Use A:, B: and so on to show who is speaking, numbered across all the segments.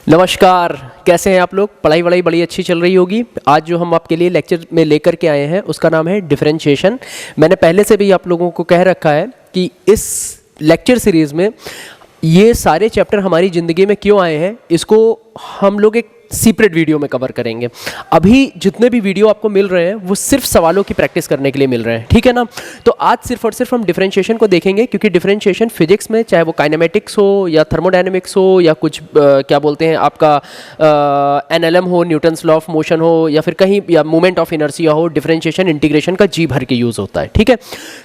A: नमस्कार, कैसे हैं आप लोग। पढ़ाई वढ़ाई बड़ी अच्छी चल रही होगी। आज जो हम आपके लिए लेक्चर में लेकर के आए हैं उसका नाम है डिफरेंशिएशन। मैंने पहले से भी आप लोगों को कह रखा है कि इस लेक्चर सीरीज़ में ये सारे चैप्टर हमारी ज़िंदगी में क्यों आए हैं इसको हम लोग एक सेपरेट वीडियो में कवर करेंगे। अभी जितने भी वीडियो आपको मिल रहे हैं वो सिर्फ सवालों की प्रैक्टिस करने के लिए मिल रहे हैं, ठीक है ना। तो आज सिर्फ और सिर्फ हम डिफरेंशिएशन को देखेंगे, क्योंकि डिफरेंशिएशन फिजिक्स में चाहे वो काइनेमेटिक्स हो या थर्मोडायनेमिक्स हो या कुछ क्या बोलते हैं आपका एनएलएम हो, न्यूटन्स लॉ ऑफ मोशन हो, या फिर कहीं या मोमेंट ऑफ इनर्शिया हो, डिफरेंशिएशन इंटीग्रेशन का जी भर के यूज़ होता है, ठीक है।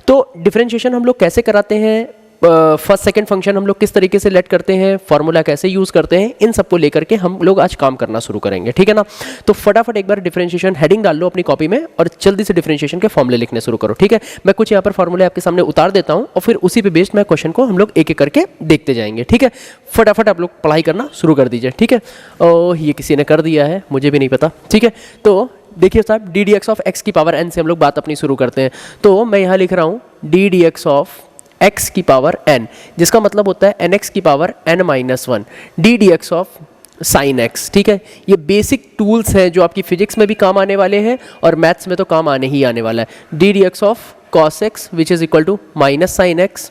A: तो डिफरेंशिएशन हम लोग कैसे कराते हैं, फर्स्ट सेकंड फंक्शन हम लोग किस तरीके से लेट करते हैं, फार्मूला कैसे यूज़ करते हैं, इन सबको लेकर के हम लोग आज काम करना शुरू करेंगे, ठीक है ना। तो फटाफट एक बार डिफरेंशिएशन हेडिंग डाल लो अपनी कॉपी में और जल्दी से डिफरेंशिएशन के फॉर्मूले लिखने शुरू करो, ठीक है। मैं कुछ यहाँ पर फॉर्मूले आपके सामने उतार देता हूँ और फिर उसी पे बेस्ड मैं क्वेश्चन को हम लोग एक एक करके देखते जाएंगे, ठीक है। फटाफट आप लोग पढ़ाई करना शुरू कर दीजिए, ठीक है। ओह, ये किसी ने कर दिया है, मुझे भी नहीं पता, ठीक है। तो देखिए साहब, d D x of X की पावर एन से हम लोग बात अपनी शुरू करते हैं। तो मैं यहाँ लिख रहा हूँ D D x of x की पावर n, जिसका मतलब होता है nx की power n-1 D D x of sign x, ठीक है। ये बेसिक टूल्स हैं जो आपकी फिजिक्स में भी काम आने वाले हैं और मैथ्स में तो काम आने ही आने वाला है। D D x of cos x which is equal to minus sine x,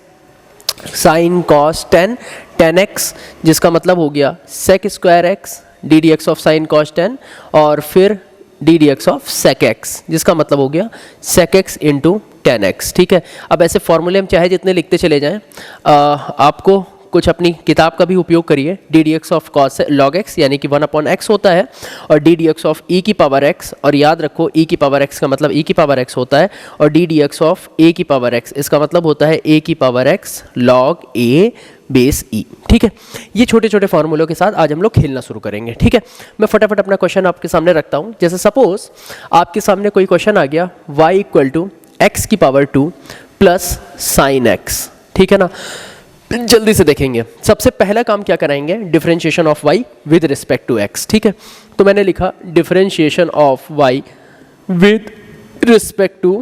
A: sine cos 10 जिसका मतलब हो गया sec square x, d D x of sine cos 10 और फिर d D x of sec x, जिसका मतलब हो गया सेक एक्स इंटू 10x, ठीक है। अब ऐसे फॉर्मूले हम चाहे जितने लिखते चले जाएं, आपको कुछ अपनी किताब का भी उपयोग करिए। D D x of cos log x यानी कि 1/x होता है और डी डी एक्स ऑफ ई की पावर x, और याद रखो ई की पावर x का मतलब ई की पावर x होता है, और डी डी एक्स ऑफ ए की पावर x इसका मतलब होता है ए की पावर x लॉग ए बेस ई, ठीक है। ये छोटे छोटे फॉर्मूलों के साथ आज हम लोग खेलना शुरू करेंगे, ठीक है। मैं फटाफट अपना क्वेश्चन आपके सामने रखता हूँ। जैसे सपोज आपके सामने कोई क्वेश्चन आ गया y इक्वल टू x की पावर 2 प्लस साइन x, ठीक है ना। जल्दी से देखेंगे, सबसे पहला काम क्या कराएंगे, differentiation of y with respect to x, ठीक है। तो मैंने लिखा differentiation of y with respect to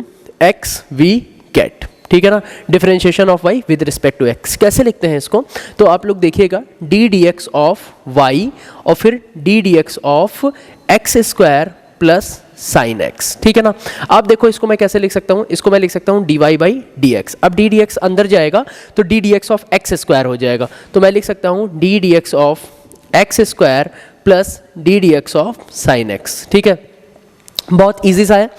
A: x we get, ठीक है ना। Differentiation of y with respect to x कैसे लिखते हैं इसको, तो आप लोग देखिएगा d D x of y और फिर d D x of x square plus sine x, ठीक है ना। आप देखो इसको मैं कैसे लिख सकता हूँ, इसको मैं लिख सकता हूँ d Y by D x. अब डी डी एक्स अंदर जाएगा तो D D x of x square हो जाएगा, तो मैं लिख सकता हूँ D D x of x square plus D D x of sine x, ठीक है। बहुत ईजी सा है।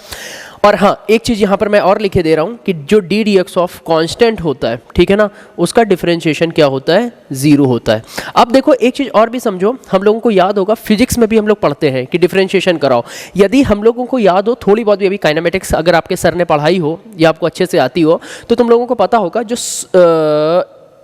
A: और हाँ, एक चीज़ यहाँ पर मैं और लिखे दे रहा हूँ कि जो D D x of constant होता है, ठीक है ना, उसका डिफरेंशिएशन क्या होता है, ज़ीरो होता है। अब देखो एक चीज़ और भी समझो, हम लोगों को याद होगा फिजिक्स में भी हम लोग पढ़ते हैं कि डिफरेंशिएशन कराओ। यदि हम लोगों को याद हो थोड़ी बहुत भी, अभी काइनेमेटिक्स अगर आपके सर ने पढ़ाई हो या आपको अच्छे से आती हो, तो तुम लोगों को पता होगा जो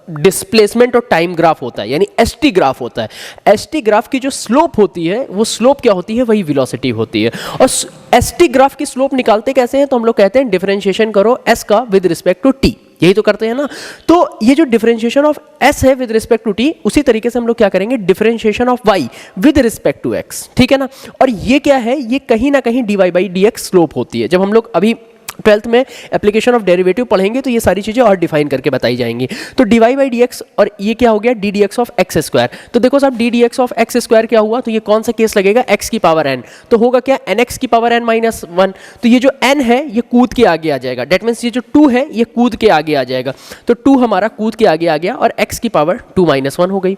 A: डिस्प्लेसमेंट और टाइम ग्राफ होता है, यानी एसटी ग्राफ होता है। एसटी ग्राफ की जो स्लोप होती है वो स्लोप क्या होती है, वही वेलोसिटी होती है। और एसटी ग्राफ की स्लोप निकालते कैसे हैं, तो हम लोग कहते हैं डिफरेंशिएशन करो एस का विद रिस्पेक्ट टू टी, यही तो करते हैं ना। तो ये जो डिफरेंशिएशन ऑफ एस है विद रिस्पेक्ट टू टी, उसी तरीके से हम लोग क्या करेंगे, differentiation of Y with respect to x, ठीक है ना। और ये क्या है, ये कहीं ना कहीं d Y by D x slope होती है। जब हम लोग अभी 12th में एप्लीकेशन ऑफ डेरिवेटिव पढ़ेंगे तो ये सारी चीज़ें और डिफाइन करके बताई जाएंगी। तो d Y by D x, और ये क्या हो गया, d D x of x square. तो देखो साहब d D x of x square क्या हुआ, तो ये कौन सा केस लगेगा, एक्स की पावर एन, तो होगा क्या एन एक्स की पावर n-1। तो ये जो n है ये कूद के आगे आ जाएगा, डेट मीन्स ये जो 2 है ये कूद के आगे आ जाएगा। तो 2 हमारा कूद के आगे आ गया और x की पावर 2-1 हो गई।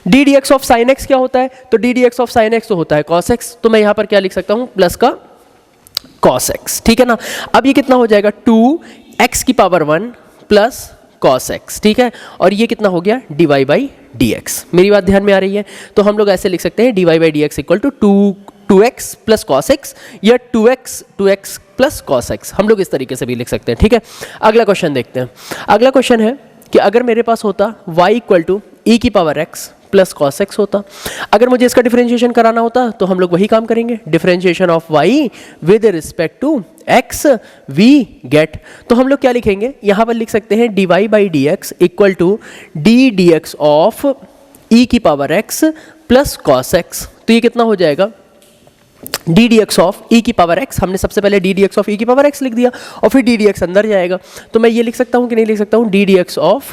A: D D x of sine x क्या होता है, तो D D x of sine x तो होता है कॉस एक्स, तो मैं यहाँ पर क्या लिख सकता हूँ, प्लस का cos x, ठीक है ना। अब ये कितना हो जाएगा, 2x की पावर 1 प्लस cos x, ठीक है। और ये कितना हो गया, d Y by D x. मेरी बात ध्यान में आ रही है, तो हम लोग ऐसे लिख सकते हैं D Y by D x equal to 2x plus cos x या 2x प्लस कॉस एक्स, हम लोग इस तरीके से भी लिख सकते हैं, ठीक है। अगला क्वेश्चन देखते हैं। अगला क्वेश्चन है कि अगर मेरे पास होता y इक्वल टू ई की power x plus cos x होता, अगर मुझे इसका डिफरेंशिएशन कराना होता तो हम लोग वही काम करेंगे, differentiation of y with respect to x we get. तो हम लोग क्या लिखेंगे, यहाँ पर लिख सकते हैं D Y by D x equal to D D x of ई की power x plus cos X. तो ये कितना हो जाएगा, डी डी एक्स ऑफ ई की पावर एक्स, हमने सबसे पहले डी डी एक्स ऑफ ई की पावर एक्स लिख दिया और फिर डी डी एक्स अंदर जाएगा, तो मैं ये लिख सकता हूँ कि नहीं लिख सकता हूँ, D D x of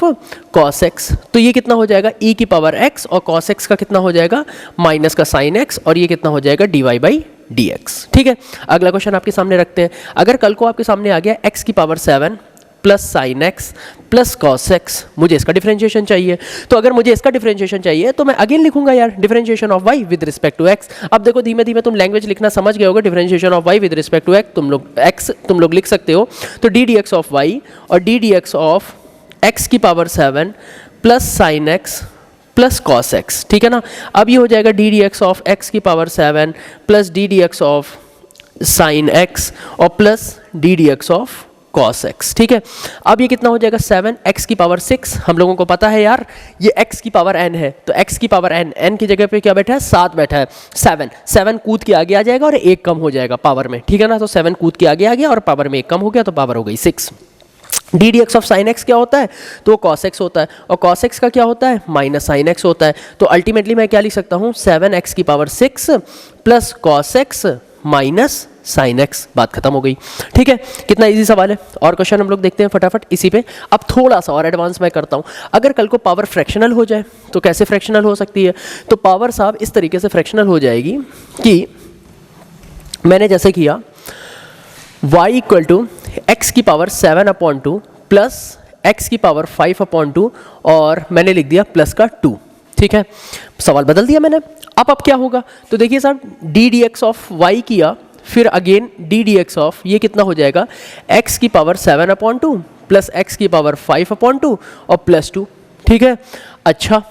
A: cos X. तो ये कितना हो जाएगा, ई की पावर एक्स और कॉस एक्स का कितना हो जाएगा, माइनस का साइन एक्स, और ये कितना हो जाएगा, D Y by D x. ठीक है, अगला क्वेश्चन आपके सामने रखते हैं। अगर कल को आपके सामने आ गया एक्स की power 7 plus sine x plus cos x, मुझे इसका डिफरेंशिएशन चाहिए। तो अगर मुझे इसका डिफरेंशिएशन चाहिए तो मैं अगेन लिखूंगा यार differentiation of Y with respect to x. अब देखो धीमे धीमे तुम लैंग्वेज लिखना समझ गए होगे, differentiation of Y with respect to X तुम लोग लिख सकते हो। तो D D x of Y और D D x of X की power 7 plus sine x plus cos x, ठीक है ना। अब ये हो जाएगा D D x of X की power 7 plus D D x of sine x और plus D D x of cos x, ठीक है। अब ये कितना हो जाएगा, 7 x की पावर 6, हम लोगों को पता है यार ये x की पावर n है, तो x की पावर n की जगह पे क्या बैठा है, 7 बैठा है, 7 कूद के आगे आ जाएगा और 1 कम हो जाएगा पावर में, ठीक है ना। तो 7 कूद के आगे आ गया और पावर में 1 कम हो गया, तो पावर हो गई 6। D D x of sine x क्या होता है, तो वो कॉस एक्स होता है, और कॉस एक्स का क्या होता है, माइनस साइन एक्स होता है। तो अल्टीमेटली मैं क्या लिख सकता हूँ, 7x की power 6 plus cos x minus sine x, बात खत्म हो गई। ठीक है, कितना इजी सवाल है। और क्वेश्चन हम लोग देखते हैं फटाफट इसी पे। अब थोड़ा सा और एडवांस मैं करता हूँ, अगर कल को पावर फ्रैक्शनल हो जाए तो कैसे फ्रैक्शनल हो सकती है, तो पावर साहब इस तरीके से फ्रैक्शनल हो जाएगी कि मैंने जैसे किया y इक्वल टू एक्स की पावर 7/2 प्लस एक्स की पावर 5/2 और मैंने लिख दिया प्लस का 2, ठीक है। सवाल बदल दिया मैंने। अब क्या होगा, तो देखिए साहब d D x of y किया, फिर again d D x of ये कितना हो जाएगा, एक्स की पावर 7/2 प्लस एक्स की पावर 5/2 और प्लस 2, ठीक है। अच्छा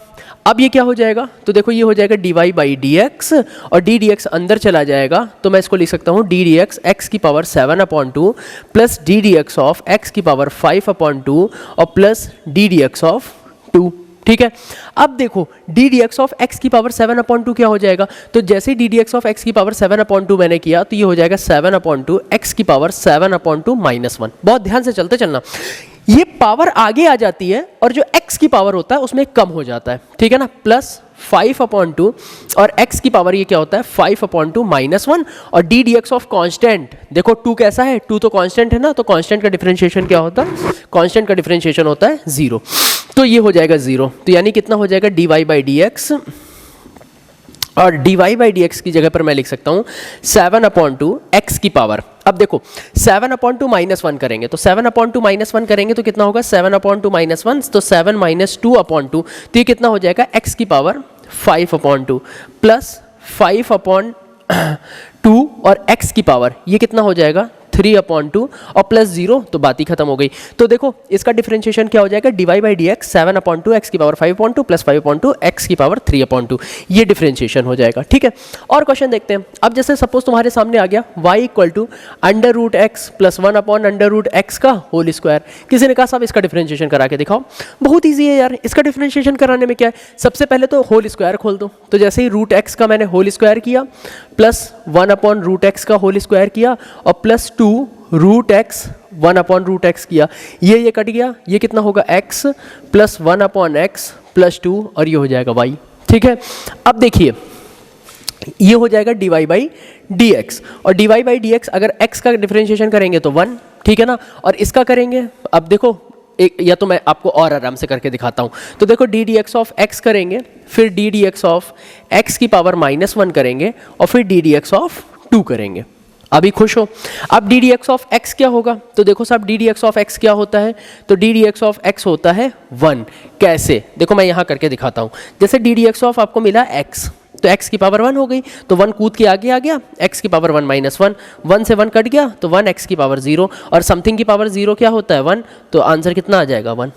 A: अब ये क्या हो जाएगा, तो देखो ये हो जाएगा D Y by D x और डी डी एक्स अंदर चला जाएगा, तो मैं इसको लिख सकता हूँ डी डी एक्स एक्स की power 7/2 plus D D x of X की पावर 5/2 और plus D D x of 2, ठीक है। अब देखो D D x of X की पावर 7/2 क्या हो जाएगा, तो जैसे ही D D x of X की पावर 7/2 मैंने किया तो ये हो जाएगा 7/2 एक्स की पावर 7/2 -1। बहुत ध्यान से चलते चलना, ये पावर आगे आ जाती है और जो x की पावर होता है उसमें कम हो जाता है, ठीक है ना। प्लस 5/2 और x की पावर ये क्या होता है 5/2 -1 और D D x of constant, देखो 2 कैसा है, 2 तो कांस्टेंट है ना, तो कांस्टेंट का डिफरेंशिएशन क्या होता है, कांस्टेंट का डिफरेंशिएशन होता है 0, तो ये हो जाएगा 0। तो यानी कितना हो जाएगा D Y by D x और D Y by D X की जगह पर मैं लिख सकता हूँ 7/2 एक्स की पावर। अब देखो 7/2 -1 करेंगे, तो 7/2 -1 करेंगे तो कितना होगा 7/2 -1, तो 7 - 2/2, तो ये कितना हो जाएगा x की पावर 5/2 प्लस 5/2 और x की पावर ये कितना हो जाएगा 3/2 और प्लस 0, तो बात ही खत्म हो गई। तो देखो इसका डिफरेंशिएशन क्या हो जाएगा, D Y by D x 7/2 x की पावर 5/2 प्लस 5/2 एक्स की पावर 3/2, ये डिफरेंशिएशन हो जाएगा, ठीक है। और क्वेश्चन देखते हैं। अब जैसे सपोज तुम्हारे सामने आ गया y इक्वल टू √x प्लस 1/√x का होल स्क्वायर। किसी ने कहा साहब इसका डिफरेंशिएशन करा के दिखाओ, बहुत ईजी है यार, इसका डिफरेंशिएशन कराने में क्या है, सबसे पहले तो होल स्क्वायर खोल दो, तो जैसे ही √x का मैंने होल स्क्वायर किया प्लस 1/√x का होल स्क्वायर किया और प्लस 2 √x 1/√x किया, ये कट गया, ये कितना होगा x प्लस 1/x प्लस 2 और ये हो जाएगा y, ठीक है। अब देखिए ये हो जाएगा D Y by D x और D Y by D X अगर x का डिफरेंशिएशन करेंगे तो 1, ठीक है ना, और इसका करेंगे, अब देखो एक या तो मैं आपको और आराम से करके दिखाता हूँ। तो देखो D D x of x करेंगे, फिर d D x of X की पावर -1 करेंगे और फिर डी डी एक्स ऑफ 2 करेंगे। अभी खुश हो। अब D D x of x क्या होगा, तो देखो साहब d D x of x क्या होता है, तो D D x of x होता है 1। कैसे, देखो मैं यहाँ करके दिखाता हूँ। जैसे डी डी एक्स ऑफ आपको मिला x, तो x की पावर 1 हो गई, तो 1 कूद के आगे आ गया, x की पावर 1 -1, 1 से 1 कट गया तो 1 x की पावर 0 और समथिंग की पावर 0 क्या होता है 1, तो आंसर कितना आ जाएगा 1।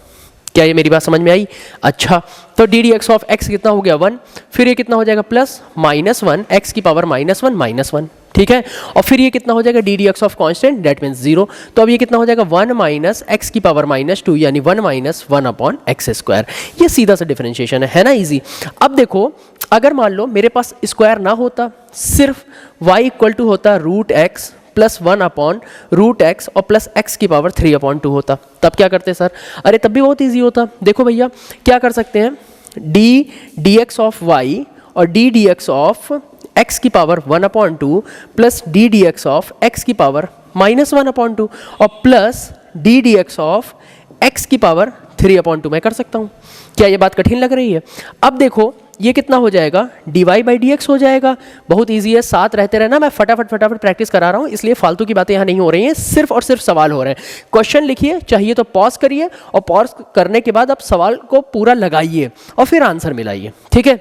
A: क्या ये मेरी बात समझ में आई? अच्छा, तो D D x of x कितना हो गया 1, फिर ये कितना हो जाएगा प्लस -1 एक्स की पावर -1, ठीक है, और फिर ये कितना हो जाएगा D D x of constant that means 0, तो अब ये कितना हो जाएगा 1 माइनस एक्स की पावर -2 यानी 1 - 1/x²। ये सीधा सा डिफरेंशिएशन है ना, इजी। अब देखो अगर मान लो मेरे पास स्क्वायर ना होता, सिर्फ y इक्वल टू होता √x प्लस 1/√x और प्लस x की पावर 3/2 होता, तब क्या करते सर? अरे तब भी बहुत ईजी होता। देखो भैया क्या कर सकते हैं, D D x of Y और D D x of X की power 1/2 plus D D x of X की पावर -1/2 और plus D D x of X की पावर 3/2 मैं कर सकता हूँ। क्या ये बात कठिन लग रही है? अब देखो ये कितना हो जाएगा, dy बाई डी एक्स हो जाएगा। बहुत ईजी है, साथ रहते रहना, मैं फटाफट प्रैक्टिस करा रहा हूँ, इसलिए फालतू की बातें यहाँ नहीं हो रही हैं, सिर्फ और सिर्फ सवाल हो रहे हैं। क्वेश्चन लिखिए, चाहिए तो पॉज करिए और पॉज करने के बाद आप सवाल को पूरा लगाइए और फिर आंसर मिलाइए, ठीक है।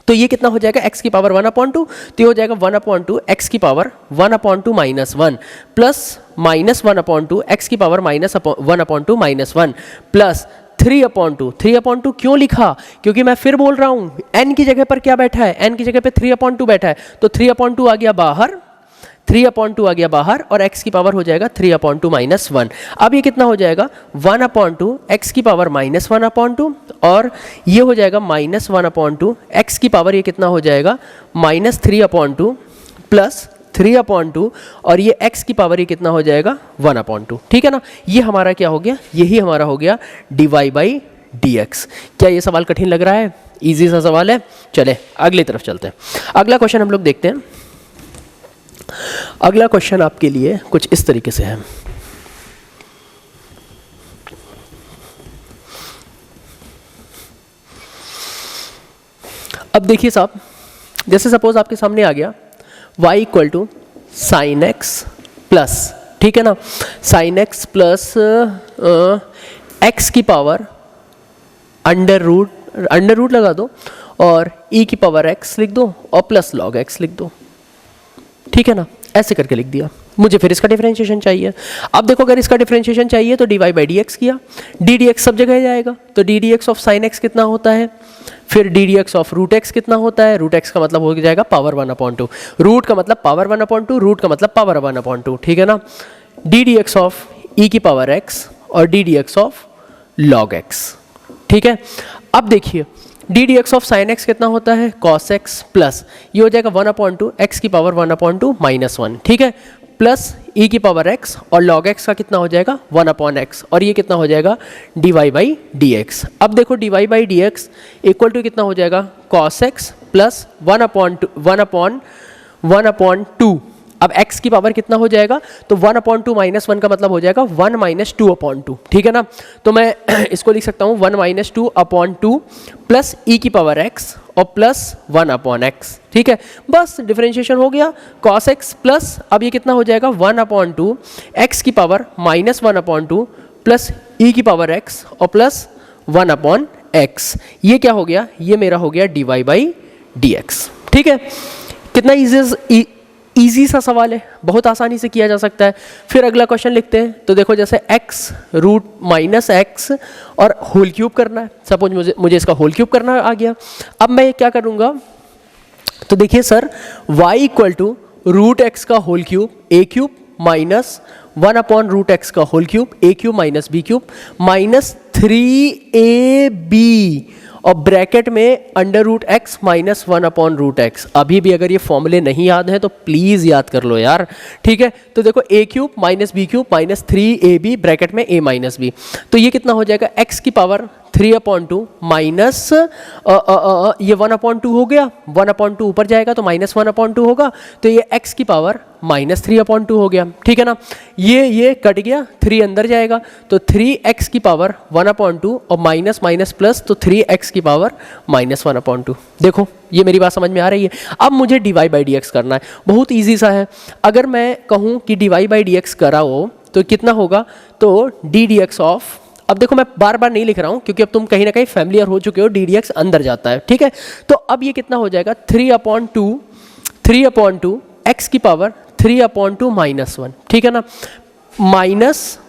A: तो ये कितना हो जाएगा, x की पावर 1/2, तो ये हो जाएगा 1/2 x की पावर 1/2 -1 प्लस -1/2 x की पावर -1/2 -1 प्लस 3/2 क्यों लिखा? क्योंकि मैं फिर बोल रहा हूँ n की जगह पर क्या बैठा है, n की जगह पे 3/2 बैठा है, तो 3/2 आ गया बाहर, 3/2 आ गया बाहर और x की पावर हो जाएगा 3/2 -1। अब ये कितना हो जाएगा 1/2 x की पावर -1/2 और ये हो जाएगा -1/2 x की पावर, ये कितना हो जाएगा -3/2 प्लस 3/2 और ये x की पावर ये कितना हो जाएगा 1/2, ठीक है ना। ये हमारा क्या हो गया, यही हमारा हो गया dy बाई डी एक्स। क्या ये सवाल कठिन लग रहा है? इजी सा सवाल है। चले अगली तरफ चलते हैं। अगला क्वेश्चन हम लोग देखते हैं। अगला क्वेश्चन आपके लिए कुछ इस तरीके से है। अब देखिए साहब, जैसे सपोज आपके सामने आ गया y equal to sine x plus, ठीक है ना, साइन एक्स प्लस एक्स की पावर अंडर रूट लगा दो और e की पावर x लिख दो और प्लस लॉग x लिख दो, ठीक है ना। ऐसे करके लिख दिया। मुझे फिर इसका डिफरेंशिएशन चाहिए। अब देखो अगर इसका डिफरेंशिएशन चाहिए तो dy बाई डी एक्स किया, डी डी एक्स सब जगह जाएगा, तो D D x of sine x कितना होता है, फिर d D x of root x कितना होता है, रूट एक्स का मतलब हो जाएगा पावर 1/2, रूट का मतलब पावर 1/2, रूट का मतलब पावर 1/2, ठीक है ना। डी डी एक्स ऑफ ई की पावर एक्स और D D x of log x, ठीक है। अब देखिए D D x of sine x कितना होता है, कॉस एक्स प्लस ये हो जाएगा 1/2 एक्स की पावर 1/2 -1, ठीक है, प्लस e की पावर x और log x का कितना हो जाएगा 1/x और ये कितना हो जाएगा dy बाई डी एक्स। अब देखो dy by D x equal to कितना हो जाएगा cos x प्लस 1/2। अब x की पावर कितना हो जाएगा, तो 1/2 -1 का मतलब हो जाएगा 1 - 2/2, ठीक है ना। तो मैं इसको लिख सकता हूँ 1 - 2/2 प्लस e की पावर x और प्लस 1/x, ठीक है। बस डिफरेंशिएशन हो गया cos x प्लस अब ये कितना हो जाएगा 1/2 x की पावर -1/2 प्लस e की पावर x और प्लस 1/x। ये क्या हो गया, ये मेरा हो गया dy बाई डी एक्स, ठीक है। कितना ईजी सा सवाल है, बहुत आसानी से किया जा सकता है। फिर अगला क्वेश्चन लिखते हैं। तो देखो जैसे x रूट माइनस एक्स और होल क्यूब करना है, सपोज मुझे इसका होल क्यूब करना आ गया। अब मैं क्या करूँगा, तो देखिए sir y equal to root X का whole cube a cube minus 1/√x का whole cube a cube minus b cube minus 3ab और ब्रैकेट में अंडर√x माइनस 1/√x। अभी भी अगर ये फॉर्मूले नहीं याद है तो प्लीज़ याद कर लो यार, ठीक है। तो देखो a cube minus b cube minus 3ab bracket में a माइनस b, तो ये कितना हो जाएगा x की पावर 3/2 माइनस ये 1/2 हो गया, 1/2 ऊपर जाएगा तो माइनस 1/2 होगा, तो ये x की पावर माइनस 3/2 हो गया, ठीक है ना। ये कट गया, 3 अंदर जाएगा तो 3x की पावर 1/2 और माइनस माइनस प्लस तो 3x की पावर माइनस 1/2। देखो ये मेरी बात समझ में आ रही है। अब मुझे dy बाई डी एक्स करना है, बहुत ईजी सा है। अगर मैं कहूँ कि dy बाई डी एक्स कराओ तो कितना होगा, तो डी डी एक्स ऑफ, अब देखो मैं बार बार नहीं लिख रहा हूँ क्योंकि अब तुम कहीं ना कहीं फैमिलियर हो चुके हो, डी डी एक्स अंदर जाता है, ठीक है। तो अब ये कितना हो जाएगा 3/2 x की पावर 3/2 माइनस 1, ठीक है ना, माइनस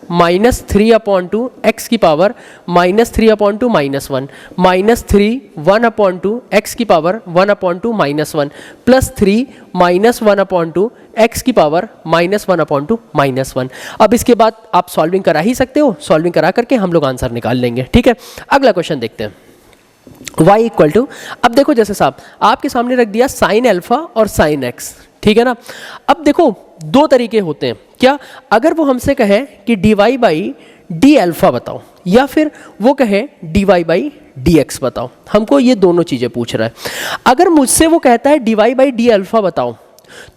A: 3/2 x की power minus 3/2 minus 1 minus 3 1/2 x की power 1/2 minus 1 plus 3 minus 1/2 x की पावर माइनस 1/2 माइनस 1। अब इसके बाद आप सॉल्विंग करा ही सकते हो, सॉल्विंग करा करके हम लोग आंसर निकाल लेंगे, ठीक है। अगला क्वेश्चन देखते हैं। y इक्वल टू, अब देखो जैसे साहब आपके सामने रख दिया साइन अल्फा और साइन एक्स, ठीक है ना। अब देखो दो तरीके होते हैं, क्या अगर वो हमसे कहे कि dy बाई डी अल्फा बताओ, या फिर वो कहे dy बाई dx बताओ। हमको ये दोनों चीज़ें पूछ रहा है। अगर मुझसे वो कहता है dy बाई डी अल्फा बताओ,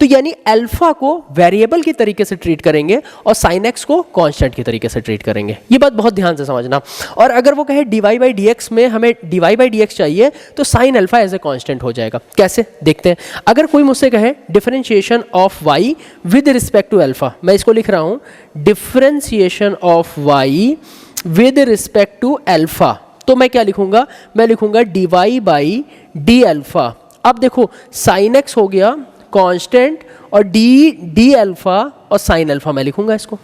A: तो यानी अल्फा को वेरिएबल की तरीके से ट्रीट करेंगे और साइन एक्स को कांस्टेंट की तरीके से ट्रीट करेंगे। ये बात बहुत ध्यान से समझना। और अगर वो कहे dy बाई डी एक्स में हमें dy बाई डी एक्स चाहिए, तो sine alpha as a constant हो जाएगा। कैसे देखते हैं। अगर कोई मुझसे कहे differentiation of y with respect to alpha, मैं इसको लिख रहा हूँ differentiation of y with respect to alpha, तो मैं क्या लिखूंगा, मैं लिखूंगा dy बाई डी अल्फा। अब देखो साइन एक्स हो गया कांस्टेंट और डी अल्फा और साइन अल्फा मैं लिखूंगा इसको,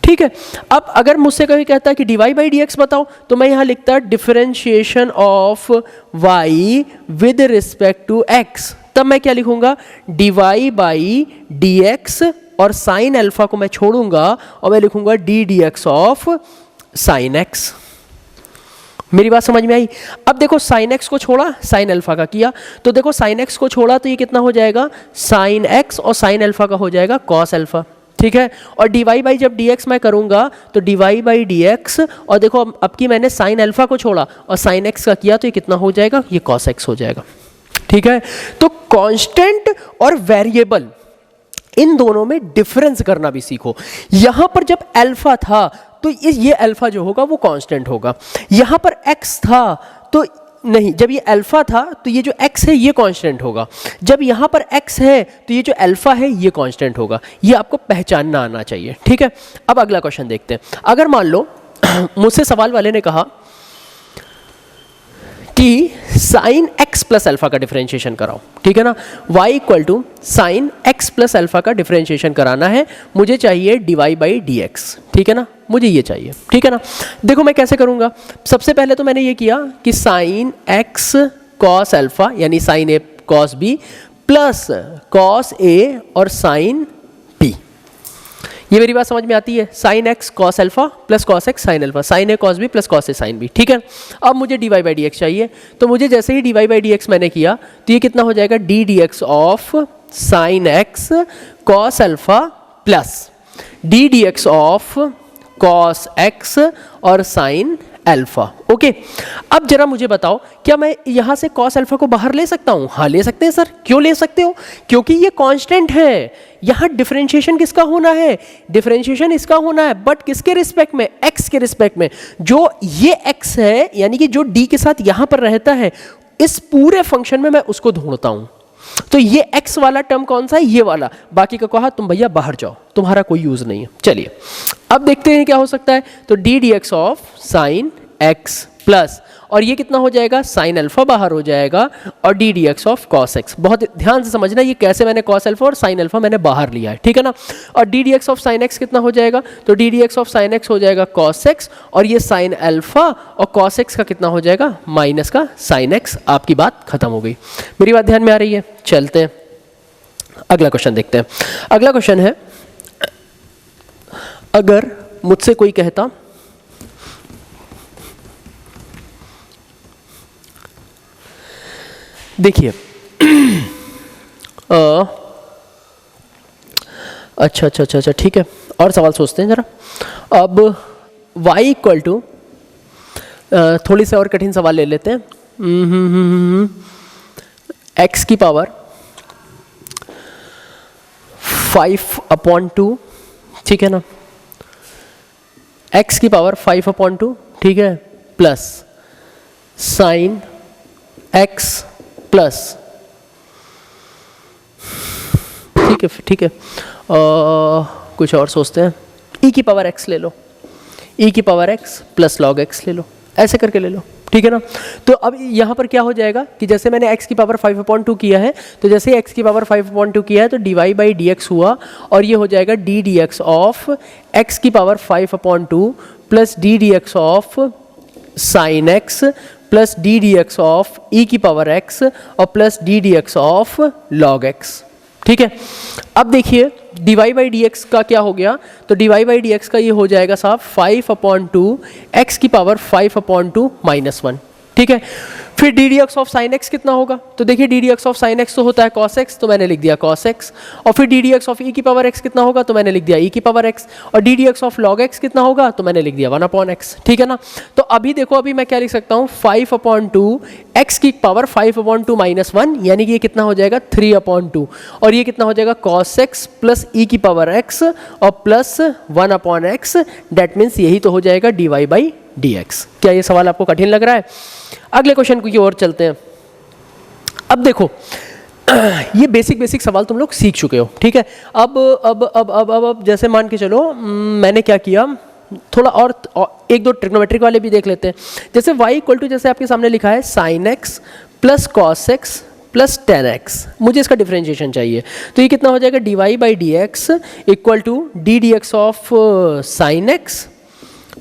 A: ठीक है। अब अगर मुझसे कभी कहता है कि dy बाई डी एक्स बताओ, तो मैं यहां लिखता differentiation of y with respect to x, तब मैं क्या लिखूंगा dy बाई डी एक्स और साइन अल्फा को मैं छोड़ूंगा और मैं लिखूंगा d D x of sine x. मेरी बात समझ में आई। अब देखो साइन एक्स को छोड़ा, साइन अल्फा का किया, तो देखो साइन एक्स को छोड़ा तो ये कितना हो जाएगा साइन एक्स और साइन अल्फा का हो जाएगा कॉस अल्फा, ठीक है। और dy बाई जब dx मैं करूंगा तो dy बाई dx, और देखो अब की मैंने साइन अल्फा को छोड़ा और साइन एक्स का किया तो ये कितना हो जाएगा, ये कॉस एक्स हो जाएगा, ठीक है। तो कांस्टेंट और वेरिएबल इन दोनों में डिफरेंस करना भी सीखो। यहां पर जब अल्फा था तो ये अल्फा जो होगा वो कांस्टेंट होगा, यहां पर x था तो नहीं, जब ये अल्फा था तो ये जो x है ये कांस्टेंट होगा, जब यहां पर x है तो ये जो अल्फा है ये कांस्टेंट होगा। ये आपको पहचानना आना चाहिए, ठीक है। अब अगला क्वेश्चन देखते हैं। अगर मान लो मुझसे सवाल वाले ने कहा कि साइन एक्स प्लस अल्फा का डिफरेंशिएशन कराओ, ठीक है ना, y equal to sine x plus alpha का डिफरेंशिएशन कराना है, मुझे चाहिए dy बाई डी एक्स, ठीक है ना, मुझे ये चाहिए, ठीक है ना। देखो मैं कैसे करूंगा। सबसे पहले तो मैंने ये किया कि साइन एक्स कॉस अल्फा यानी sign A cos B plus cos ए और साइन बी, ये मेरी बात समझ में आती है। Sine X cos alpha plus cos x sine alpha, sine A cos B plus cos A sine B, ठीक है। अब मुझे dy बाई डी एक्स चाहिए, तो मुझे जैसे ही dy बाई डी एक्स मैंने किया तो ये कितना हो जाएगा D D x of sine X cos alpha plus D D x of cos X और साइन अल्फा, ओके। अब जरा मुझे बताओ क्या मैं यहां से कॉस अल्फा को बाहर ले सकता हूं? हाँ ले सकते हैं सर। क्यों ले सकते हो? क्योंकि ये कांस्टेंट है। यहां डिफरेंशिएशन किसका होना है? डिफरेंशिएशन इसका होना है, बट किसके रिस्पेक्ट में? x के रिस्पेक्ट में। जो ये x है यानी कि जो d के साथ यहां पर रहता है, इस पूरे फंक्शन में मैं उसको ढूंढता हूं। तो ये x वाला टर्म कौन सा है? ये वाला। बाकी का कहा तुम भैया बाहर जाओ, तुम्हारा कोई यूज नहीं है। चलिए अब देखते हैं क्या हो सकता है। तो D D x of sine x plus, और ये कितना हो जाएगा? साइन अल्फा बाहर हो जाएगा, और D D x of cos x. बहुत ध्यान से समझना ये कैसे मैंने कॉस अल्फा और साइन अल्फा मैंने बाहर लिया है, ठीक है ना। और D D x of sine x कितना हो जाएगा? तो D D x of sine x हो जाएगा कॉस एक्स, और ये साइन अल्फा और कॉस एक्स का कितना हो जाएगा? माइनस का साइन एक्स। आपकी बात खत्म हो गई। मेरी बात ध्यान में आ रही है? चलते हैं अगला क्वेश्चन देखते हैं। अगला क्वेश्चन है, अगर मुझसे कोई कहता देखिए अच्छा ठीक है, और सवाल सोचते हैं जरा। अब y इक्वल टू, थोड़ी सी और कठिन सवाल ले लेते हैं। x की पावर 5/2, ठीक है ना, x की पावर 5/2, ठीक है, प्लस साइन x प्लस, ठीक है कुछ और सोचते हैं। e की पावर x ले लो, e की power x plus log x ले लो, ऐसे करके ले लो, ठीक है ना। तो अब यहाँ पर क्या हो जाएगा कि जैसे मैंने x की पावर 5/2 किया है, तो जैसे ही x की पावर 5/2 किया है तो dy बाई डी एक्स हुआ, और ये हो जाएगा D D x of x की power 5/2 plus D D x of sine x plus D D x of ई की पावर एक्स और plus D D x of log x, ठीक है। अब देखिए dy बाई डी एक्स का क्या हो गया? तो dy बाई डी एक्स का ये हो जाएगा साहब 5/2 x की पावर 5/2 -1, ठीक है। फिर d D x of sine x कितना होगा, तो देखिए D D x of sine x तो होता है कॉस एक्स, तो मैंने लिख दिया कॉस एक्स। और फिर डी डी एक्स ऑफ ई की पावर एक्स कितना होगा, तो मैंने लिख दिया ई की पावर एक्स। और D D x of log x कितना होगा, तो मैंने लिख दिया 1/x, ठीक है ना। तो अभी देखो, अभी मैं क्या लिख सकता हूँ, 5/2 एक्स की पावर 5/2 -1, यानी कि ये कितना हो जाएगा 3/2। और ये कितना हो जाएगा कॉस एक्स प्लस ई की पावर एक्स और प्लस 1/x, डेट मीन्स यही तो हो जाएगा dy बाई dx। क्या ये सवाल आपको कठिन लग रहा है? अगले क्वेश्चन की ओर चलते हैं। अब देखो ये बेसिक सवाल तुम लोग सीख चुके हो, ठीक है। अब जैसे मान के चलो मैंने क्या किया, थोड़ा और एक दो ट्रिग्नोमेट्रिक वाले भी देख लेते हैं। जैसे y इक्वल टू, जैसे आपके सामने लिखा है sine x plus cos X plus ten X, मुझे इसका डिफरेंशिएशन चाहिए। तो ये कितना हो जाएगा, D Y by D x equal to D D x of sine x